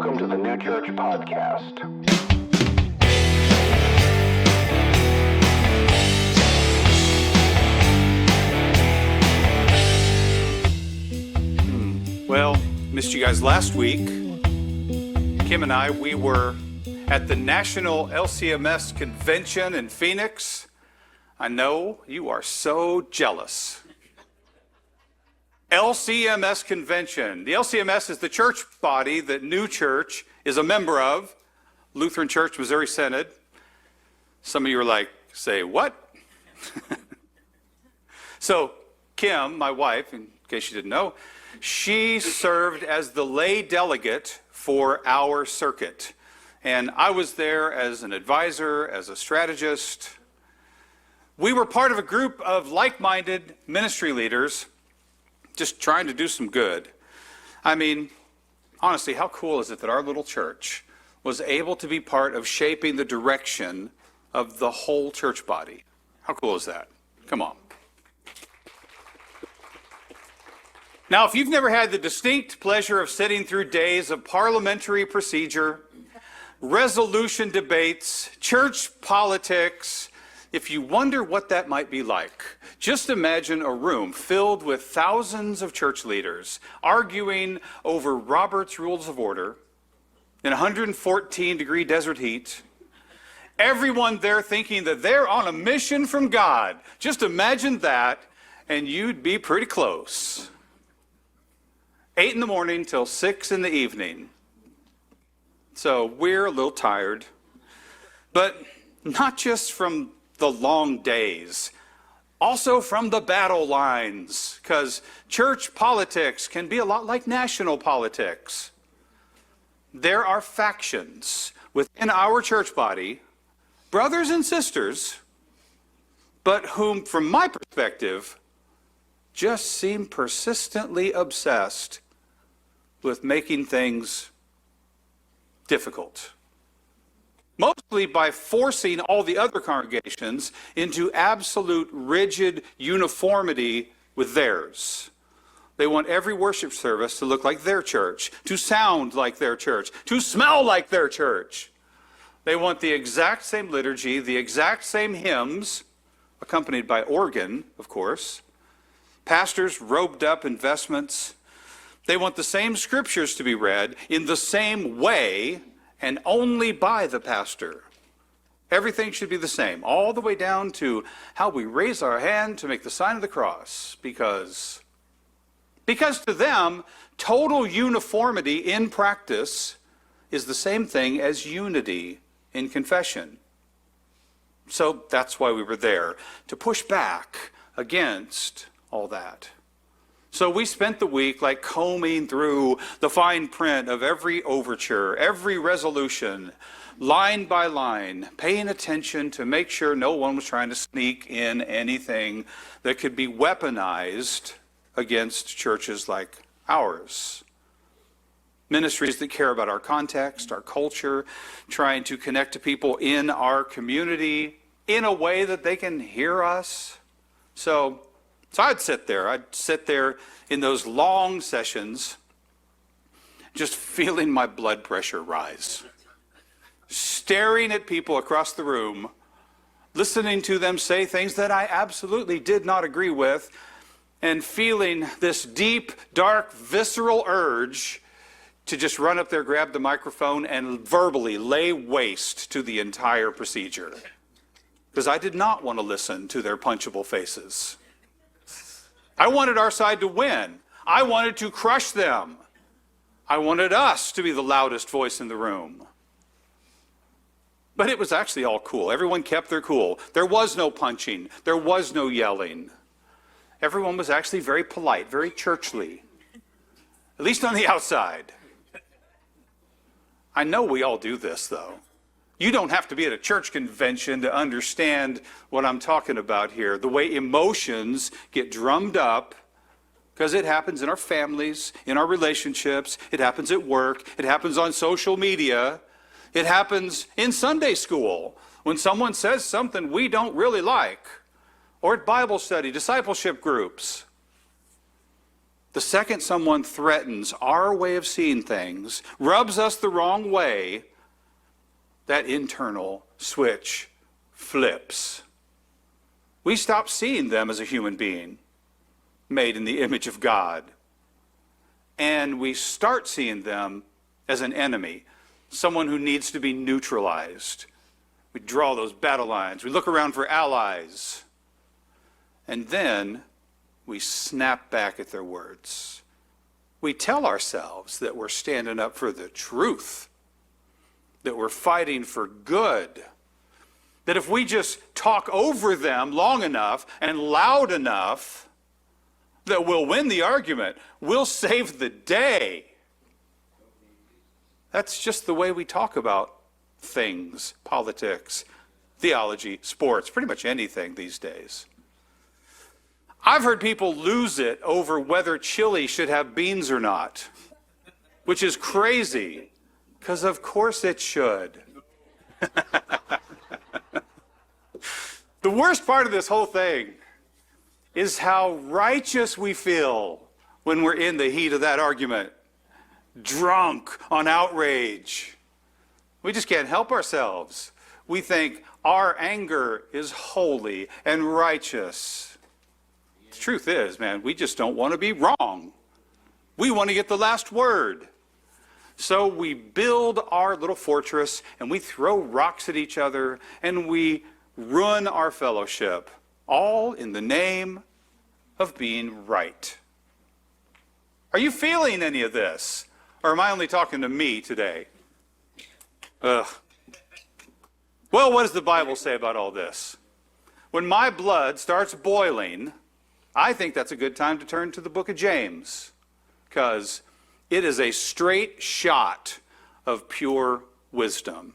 Welcome to the New Church Podcast. Well, missed you guys last week. Kim and I, we were at the National LCMS Convention in Phoenix. I know you are so jealous. LCMS Convention. The LCMS is the church body that New Church is a member of. Lutheran Church, Missouri Synod. Some of you are like, say what? So Kim, my wife, in case you didn't know, she served as the lay delegate for our circuit. And I was there as an advisor, as a strategist. We were part of a group of like-minded ministry leaders just trying to do some good. I mean, honestly, how cool is it that our little church was able to be part of shaping the direction of the whole church body? How cool is that? Come on. Now, if you've never had the distinct pleasure of sitting through days of parliamentary procedure, resolution debates, church politics, if you wonder what that might be like, just imagine a room filled with thousands of church leaders arguing over Robert's Rules of Order in 114-degree desert heat. Everyone there thinking that they're on a mission from God. Just imagine that, and you'd be pretty close. 8 in the morning till 6 in the evening. So we're a little tired, but not just from the long days, also from the battle lines, because church politics can be a lot like national politics. There are factions within our church body, brothers and sisters, but whom, from my perspective, just seem persistently obsessed with making things difficult. Mostly by forcing all the other congregations into absolute rigid uniformity with theirs. They want every worship service to look like their church, to sound like their church, to smell like their church. They want the exact same liturgy, the exact same hymns, accompanied by organ, of course. Pastors robed up in vestments. They want the same scriptures to be read in the same way and only by the pastor. Everything should be the same, all the way down to how we raise our hand to make the sign of the cross, because to them, total uniformity in practice is the same thing as unity in confession. So that's why we were there, to push back against all that. So we spent the week like combing through the fine print of every overture, every resolution, line by line, paying attention to make sure no one was trying to sneak in anything that could be weaponized against churches like ours. Ministries that care about our context, our culture, trying to connect to people in our community in a way that they can hear us. So I'd sit there in those long sessions, just feeling my blood pressure rise, staring at people across the room, listening to them say things that I absolutely did not agree with, and feeling this deep, dark, visceral urge to just run up there, grab the microphone, and verbally lay waste to the entire procedure. Because I did not want to listen to their punchable faces. I wanted our side to win. I wanted to crush them. I wanted us to be the loudest voice in the room. But it was actually all cool. Everyone kept their cool. There was no punching. There was no yelling. Everyone was actually very polite, very churchly, at least on the outside. I know we all do this, though. You don't have to be at a church convention to understand what I'm talking about here. The way emotions get drummed up, because it happens in our families, in our relationships, it happens at work, it happens on social media, it happens in Sunday school when someone says something we don't really like, or at Bible study, discipleship groups. The second someone threatens our way of seeing things, rubs us the wrong way, that internal switch flips. We stop seeing them as a human being made in the image of God, and we start seeing them as an enemy, someone who needs to be neutralized. We draw those battle lines. We look around for allies. And then we snap back at their words. We tell ourselves that we're standing up for the truth, that we're fighting for good, that if we just talk over them long enough and loud enough, that we'll win the argument. We'll save the day. That's just the way we talk about things, politics, theology, sports, pretty much anything these days. I've heard people lose it over whether chili should have beans or not, which is crazy, because of course it should. The worst part of this whole thing is how righteous we feel when we're in the heat of that argument, drunk on outrage. We just can't help ourselves. We think our anger is holy and righteous. The truth is, man, we just don't want to be wrong. We want to get the last word. So we build our little fortress and we throw rocks at each other and we ruin our fellowship, all in the name of being right. Are you feeling any of this? Or am I only talking to me today? Ugh. Well, what does the Bible say about all this? When my blood starts boiling, I think that's a good time to turn to the book of James, because it is a straight shot of pure wisdom.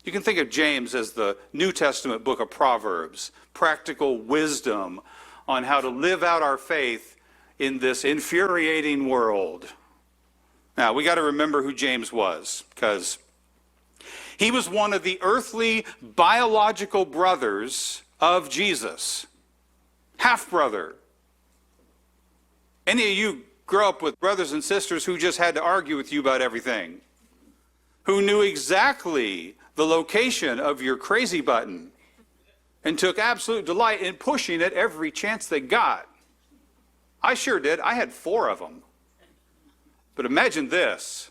You can think of James as the New Testament book of Proverbs, practical wisdom on how to live out our faith in this infuriating world. Now, we got to remember who James was, because he was one of the earthly biological brothers of Jesus. Half-brother. Any of you grew up with brothers and sisters who just had to argue with you about everything? Who knew exactly the location of your crazy button and took absolute delight in pushing it every chance they got? I sure did. I had 4 of them. But imagine this.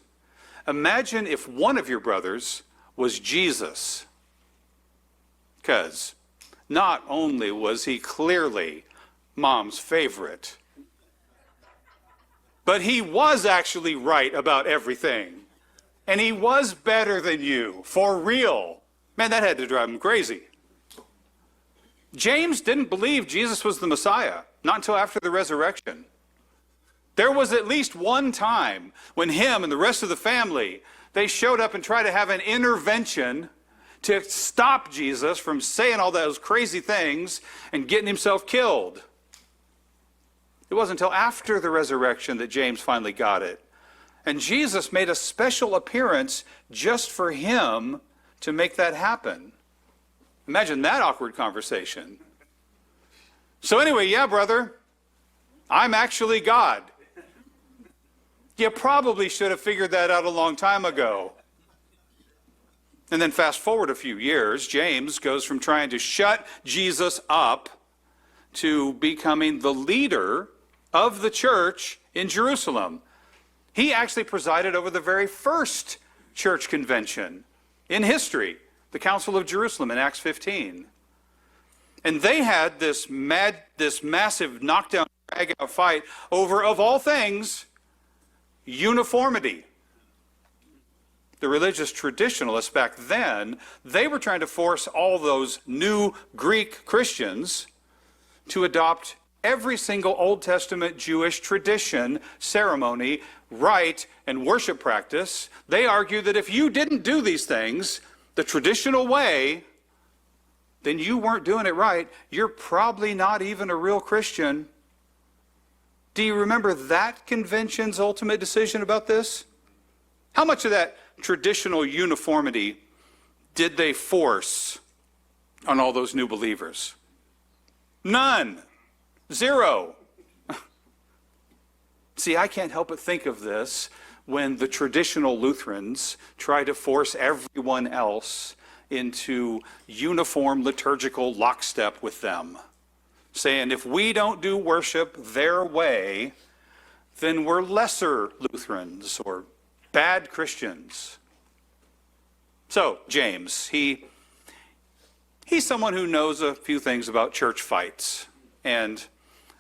Imagine if one of your brothers was Jesus. Because not only was he clearly Mom's favorite, but he was actually right about everything. And he was better than you, for real. Man, that had to drive him crazy. James didn't believe Jesus was the Messiah, not until after the resurrection. There was at least one time when him and the rest of the family, they showed up and tried to have an intervention to stop Jesus from saying all those crazy things and getting himself killed. It wasn't until after the resurrection that James finally got it. And Jesus made a special appearance just for him to make that happen. Imagine that awkward conversation. So anyway, yeah, brother, I'm actually God. You probably should have figured that out a long time ago. And then fast forward a few years, James goes from trying to shut Jesus up to becoming the leader of the church in Jerusalem. He actually presided over the very first church convention in history, the Council of Jerusalem in Acts 15. And they had this massive knockdown, drag-out fight over, of all things, uniformity. The religious traditionalists back then, they were trying to force all those new Greek Christians to adopt every single Old Testament Jewish tradition, ceremony, rite, and worship practice. They argued that if you didn't do these things the traditional way, then you weren't doing it right. You're probably not even a real Christian. Do you remember that convention's ultimate decision about this? How much of that traditional uniformity did they force on all those new believers? None. 0. See, I can't help but think of this when the traditional Lutherans try to force everyone else into uniform liturgical lockstep with them, saying if we don't do worship their way, then we're lesser Lutherans or bad Christians. So, James, he's someone who knows a few things about church fights. And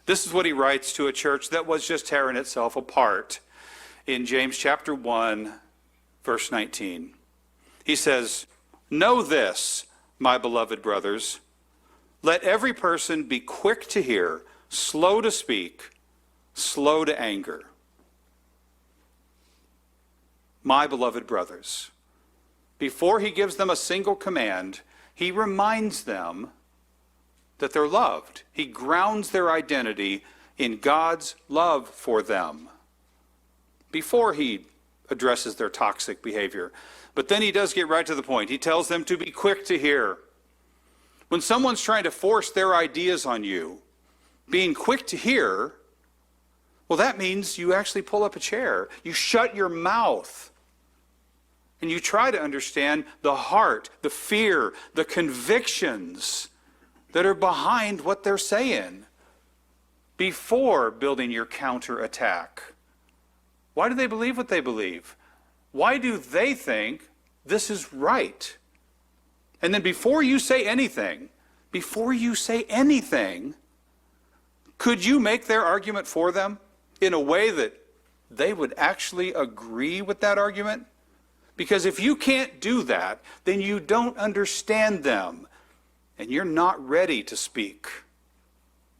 this is what he writes to a church that was just tearing itself apart in James chapter 1, verse 19. He says, "Know this, my beloved brothers, let every person be quick to hear, slow to speak, slow to anger." My beloved brothers. Before he gives them a single command, he reminds them that they're loved. He grounds their identity in God's love for them before he addresses their toxic behavior. But then he does get right to the point. He tells them to be quick to hear. When someone's trying to force their ideas on you, being quick to hear, well, that means you actually pull up a chair. You shut your mouth. And you try to understand the heart, the fear, the convictions that are behind what they're saying before building your counterattack. Why do they believe what they believe? Why do they think this is right? And then before you say anything, could you make their argument for them in a way that they would actually agree with that argument? Because if you can't do that, then you don't understand them, and you're not ready to speak.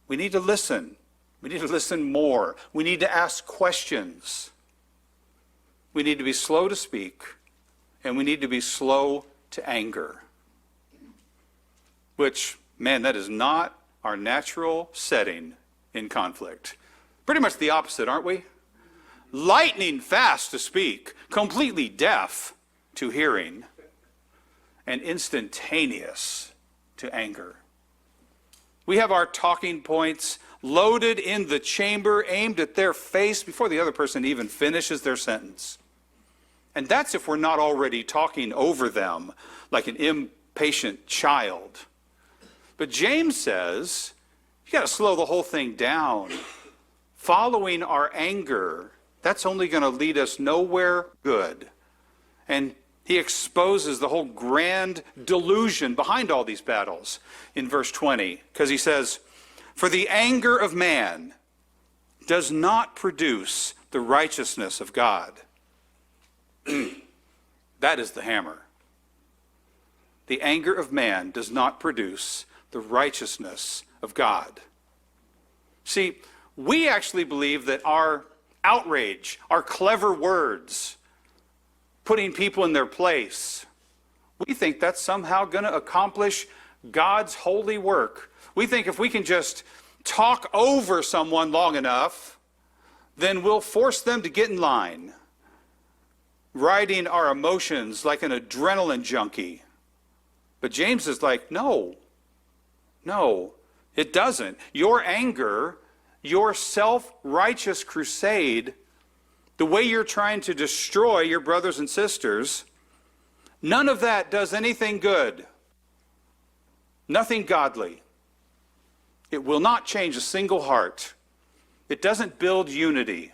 We need to listen. We need to listen more. We need to ask questions. We need to be slow to speak, and we need to be slow to anger. Which, man, that is not our natural setting in conflict. Pretty much the opposite, aren't we? Lightning fast to speak, completely deaf to hearing, and instantaneous to anger. We have our talking points loaded in the chamber, aimed at their face before the other person even finishes their sentence. And that's if we're not already talking over them like an impatient child. But James says, you got to slow the whole thing down. Following our anger, that's only going to lead us nowhere good. And he exposes the whole grand delusion behind all these battles in verse 20, because he says, "For the anger of man does not produce the righteousness of God." That is the hammer. The anger of man does not produce the righteousness of God. See, we actually believe that our outrage, our clever words, putting people in their place, we think that's somehow going to accomplish God's holy work. We think if we can just talk over someone long enough, then we'll force them to get in line, riding our emotions like an adrenaline junkie. But James is like, no, it doesn't. Your anger, your self-righteous crusade, the way you're trying to destroy your brothers and sisters, none of that does anything good. Nothing godly. It will not change a single heart. It doesn't build unity.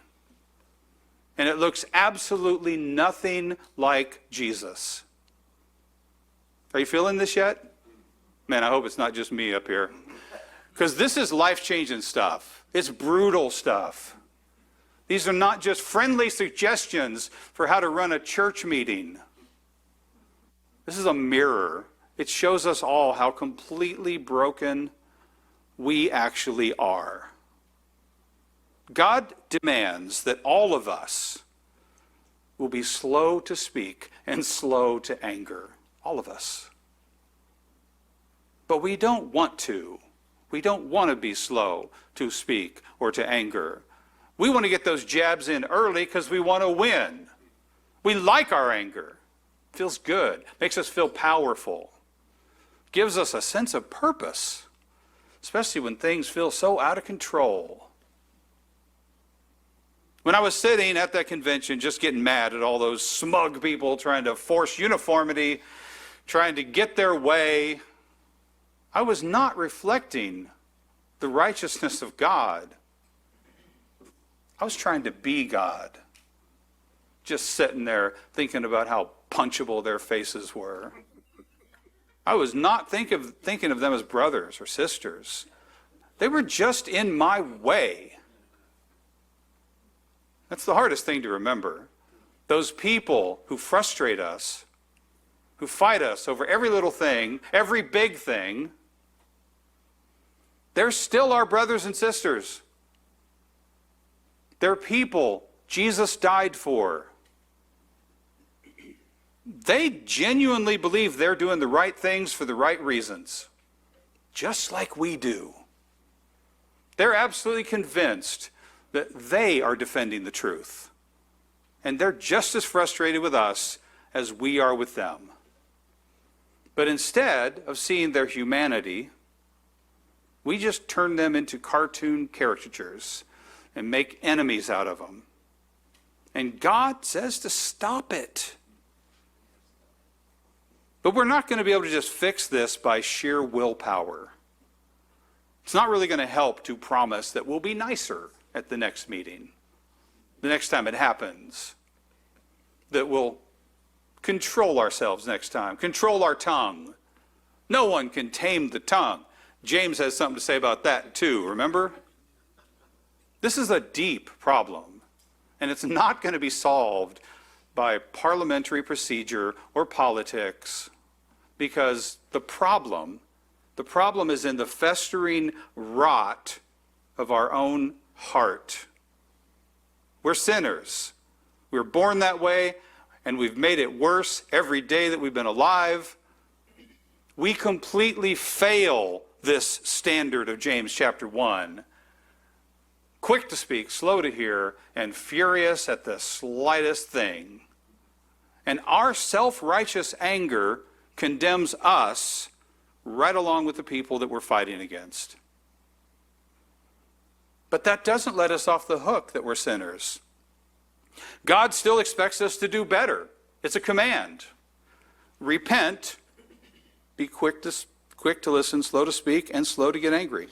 And it looks absolutely nothing like Jesus. Are you feeling this yet? Man, I hope it's not just me up here. Because this is life-changing stuff. It's brutal stuff. These are not just friendly suggestions for how to run a church meeting. This is a mirror. It shows us all how completely broken we actually are. God demands that all of us will be slow to speak and slow to anger. All of us. But we don't want to. We don't want to be slow to speak or to anger. We want to get those jabs in early because we want to win. We like our anger. It feels good. Makes us feel powerful. Gives us a sense of purpose, especially when things feel so out of control. When I was sitting at that convention just getting mad at all those smug people trying to force uniformity, trying to get their way, I was not reflecting the righteousness of God. I was trying to be God. Just sitting there thinking about how punchable their faces were. I was not thinking of them as brothers or sisters. They were just in my way. That's the hardest thing to remember. Those people who frustrate us, who fight us over every little thing, every big thing, they're still our brothers and sisters. They're people Jesus died for. They genuinely believe they're doing the right things for the right reasons, just like we do. They're absolutely convinced that they are defending the truth. And they're just as frustrated with us as we are with them. But instead of seeing their humanity, we just turn them into cartoon caricatures and make enemies out of them. And God says to stop it. But we're not going to be able to just fix this by sheer willpower. It's not really going to help to promise that we'll be nicer at the next meeting, the next time it happens, that we'll control ourselves next time, control our tongue. No one can tame the tongue. James has something to say about that too, remember? This is a deep problem, and it's not going to be solved by parliamentary procedure or politics, because the problem is in the festering rot of our own heart. We're sinners. We're born that way, and we've made it worse every day that we've been alive. We completely fail this standard of James chapter 1. Quick to speak, slow to hear, and furious at the slightest thing. And our self-righteous anger condemns us right along with the people that we're fighting against. But that doesn't let us off the hook that we're sinners. God still expects us to do better. It's a command. Repent, be quick to listen, slow to speak, and slow to get angry.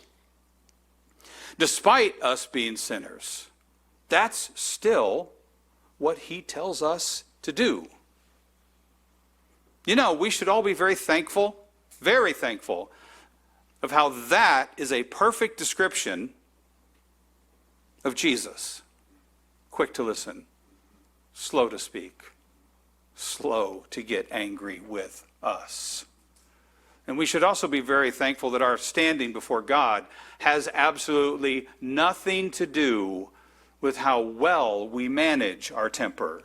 Despite us being sinners, that's still what he tells us to do. You know, we should all be very thankful of how that is a perfect description of Jesus. Quick to listen, slow to speak, slow to get angry with us. And we should also be very thankful that our standing before God has absolutely nothing to do with how well we manage our temper.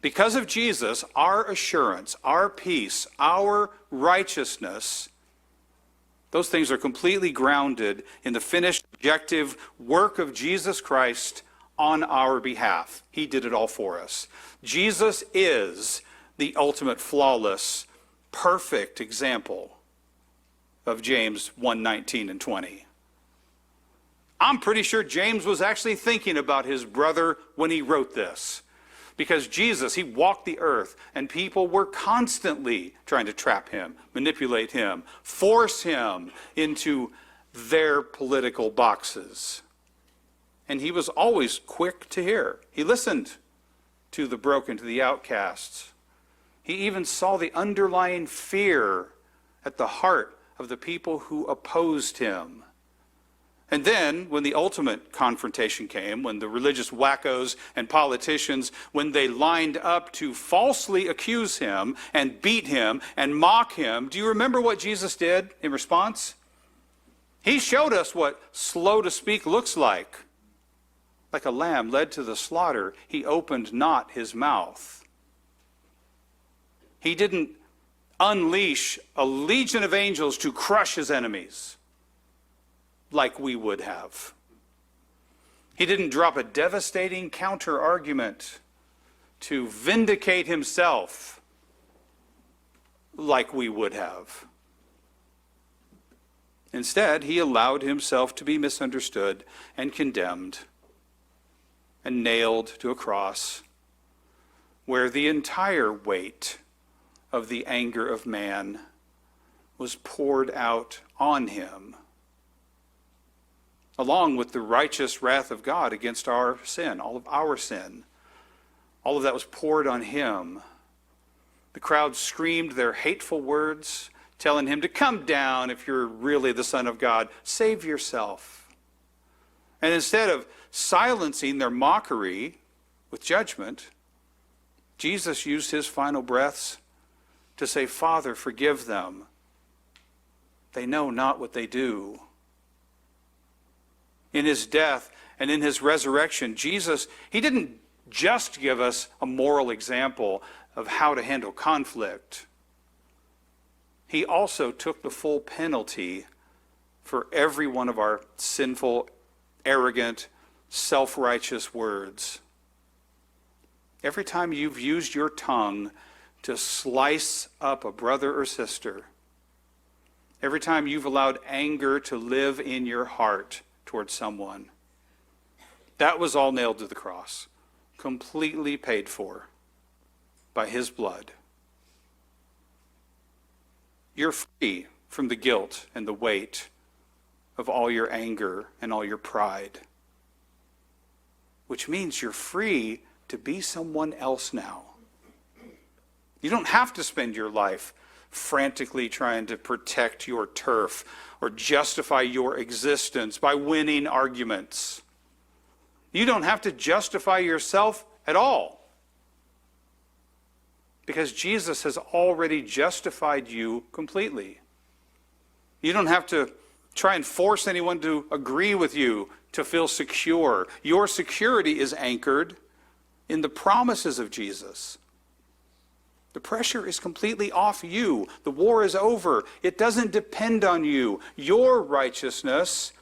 Because of Jesus, our assurance, our peace, our righteousness, those things are completely grounded in the finished objective work of Jesus Christ on our behalf. He did it all for us. Jesus is the ultimate flawless, perfect example of James 1:19 and 20. I'm pretty sure James was actually thinking about his brother when he wrote this. Because Jesus, he walked the earth, and people were constantly trying to trap him, manipulate him, force him into their political boxes. And he was always quick to hear. He listened to the broken, to the outcasts. He even saw the underlying fear at the heart of the people who opposed him. And then, when the ultimate confrontation came, when the religious wackos and politicians, when they lined up to falsely accuse him and beat him and mock him, do you remember what Jesus did in response? He showed us what slow to speak looks like. Like a lamb led to the slaughter, he opened not his mouth. He didn't unleash a legion of angels to crush his enemies like we would have. He didn't drop a devastating counter-argument to vindicate himself like we would have. Instead, he allowed himself to be misunderstood and condemned and nailed to a cross, where the entire weight of the anger of man was poured out on him, along with the righteous wrath of God against our sin, all of our sin. All of that was poured on him. The crowd screamed their hateful words, telling him to come down if you're really the Son of God. Save yourself. And instead of silencing their mockery with judgment, Jesus used his final breaths to say, Father, forgive them. They know not what they do. In his death and in his resurrection, Jesus, he didn't just give us a moral example of how to handle conflict. He also took the full penalty for every one of our sinful, arrogant, self-righteous words. Every time you've used your tongue to slice up a brother or sister, every time you've allowed anger to live in your heart towards someone, that was all nailed to the cross, completely paid for by his blood. You're free from the guilt and the weight of all your anger and all your pride, which means you're free to be someone else now. You don't have to spend your life frantically trying to protect your turf or justify your existence by winning arguments. You don't have to justify yourself at all, because Jesus has already justified you completely. You don't have to try and force anyone to agree with you to feel secure. Your security is anchored in the promises of Jesus. The pressure is completely off you. The war is over. It doesn't depend on you. Your righteousness,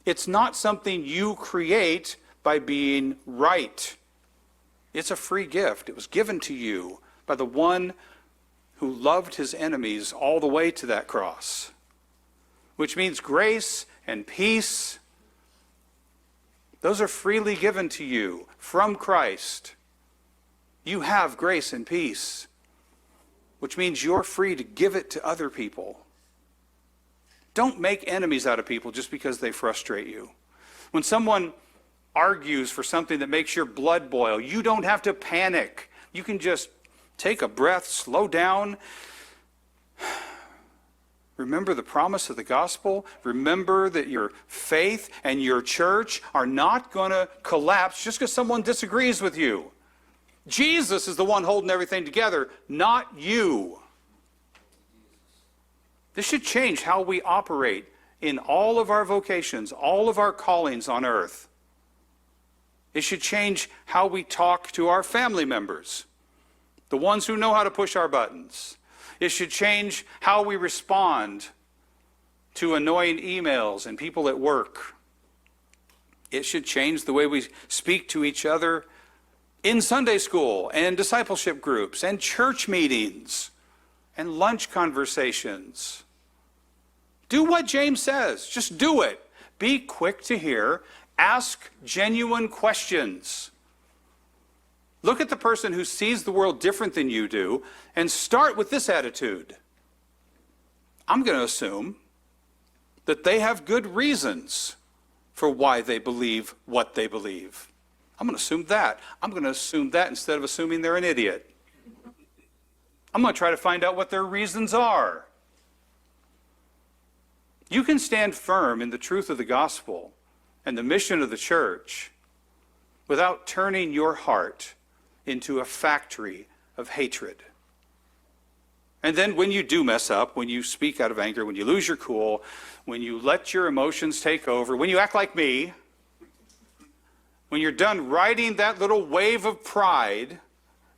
it's not something you create by being right. It's a free gift. It was given to you by the one who loved his enemies all the way to that cross, which means grace and peace. Those are freely given to you from Christ. You have grace and peace, which means you're free to give it to other people. Don't make enemies out of people just because they frustrate you. When someone argues for something that makes your blood boil, you don't have to panic. You can just take a breath, slow down. Remember the promise of the gospel. Remember that your faith and your church are not going to collapse just because someone disagrees with you. Jesus is the one holding everything together, not you. This should change how we operate in all of our vocations, all of our callings on earth. It should change how we talk to our family members, the ones who know how to push our buttons. It should change how we respond to annoying emails and people at work. It should change the way we speak to each other in Sunday school and discipleship groups and church meetings and lunch conversations. Do what James says. Just do it. Be quick to hear. Ask genuine questions. Look at the person who sees the world different than you do and start with this attitude. I'm going to assume that they have good reasons for why they believe what they believe. I'm going to assume that. I'm going to assume that instead of assuming they're an idiot. I'm going to try to find out what their reasons are. You can stand firm in the truth of the gospel and the mission of the church without turning your heart into a factory of hatred. And then when you do mess up, when you speak out of anger, when you lose your cool, when you let your emotions take over, when you act like me, when you're done riding that little wave of pride,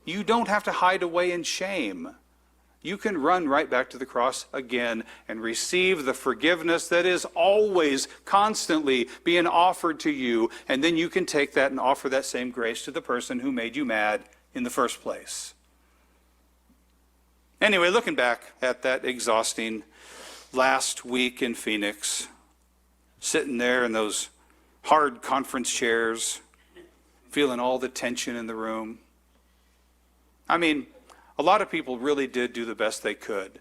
you don't have to hide away in shame. You can run right back to the cross again and receive the forgiveness that is always, constantly being offered to you. And then you can take that and offer that same grace to the person who made you mad in the first place. Anyway, looking back at that exhausting last week in Phoenix, sitting there in those hard conference chairs, feeling all the tension in the room. I mean, a lot of people really did do the best they could.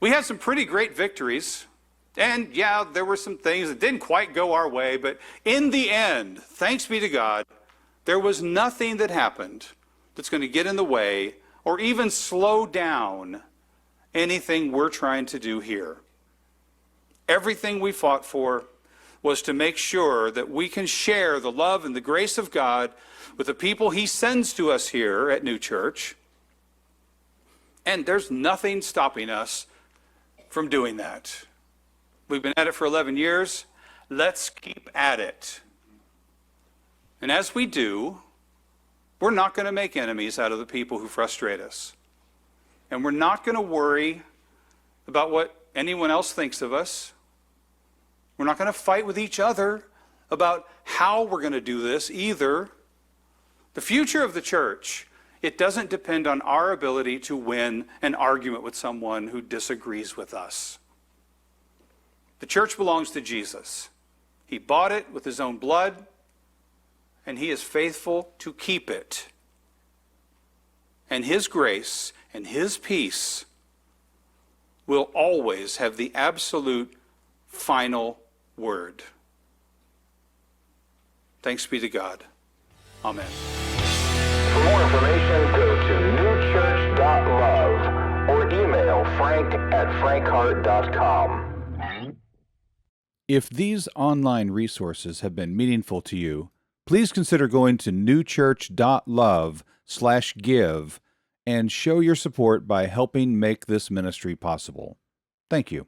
We had some pretty great victories. And yeah, there were some things that didn't quite go our way, but in the end, thanks be to God, there was nothing that happened that's going to get in the way or even slow down anything we're trying to do here. Everything we fought for was to make sure that we can share the love and the grace of God with the people he sends to us here at New Church. And there's nothing stopping us from doing that. We've been at it for 11 years. Let's keep at it. And as we do, we're not going to make enemies out of the people who frustrate us. And we're not going to worry about what anyone else thinks of us. We're not going to fight with each other about how we're going to do this either. The future of the church, it doesn't depend on our ability to win an argument with someone who disagrees with us. The church belongs to Jesus. He bought it with his own blood, and he is faithful to keep it. And his grace and his peace will always have the absolute final word. Thanks be to God. Amen. For more information, go to newchurch.love or email frank@frankhart.com. If these online resources have been meaningful to you, please consider going to newchurch.love/give and show your support by helping make this ministry possible. Thank you.